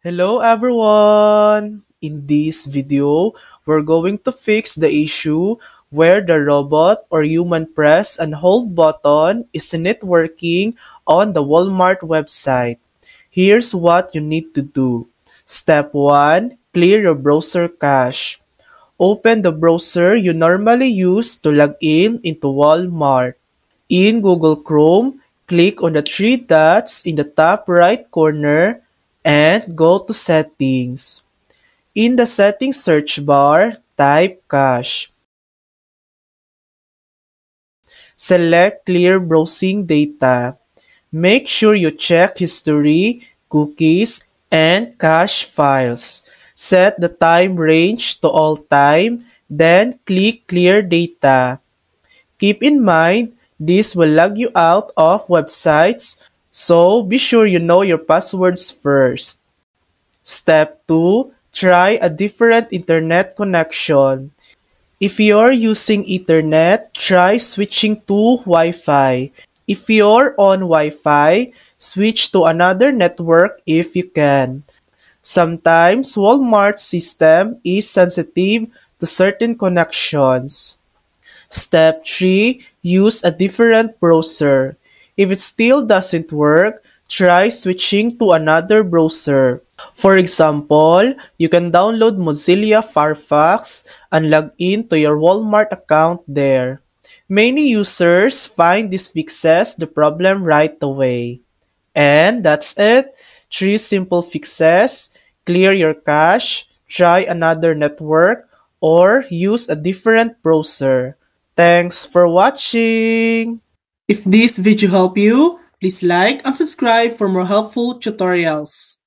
Hello everyone! In this video, we're going to fix the issue where the robot or human press and hold button isn't working on the Walmart website. Here's what you need to do. Step 1. Clear your browser cache. Open the browser you normally use to log in into Walmart. In Google Chrome, click on the three dots in the top right corner and go to Settings. In the Settings search bar, type Cache. Select Clear Browsing Data. Make sure you check History, Cookies, and Cache Files. Set the time range to all time, then click Clear Data. Keep in mind, this will log you out of websites, so be sure you know your passwords first. Step 2. Try a different internet connection. If you're using Ethernet, try switching to Wi-Fi. If you're on Wi-Fi, switch to another network if you can. Sometimes Walmart's system is sensitive to certain connections. Step 3. Use a different browser. If it still doesn't work, try switching to another browser. For example, you can download Mozilla Firefox and log in to your Walmart account there. Many users find this fixes the problem right away. And that's it. 3 simple fixes. Clear your cache, try another network, or use a different browser. Thanks for watching! If this video helped you, please like and subscribe for more helpful tutorials.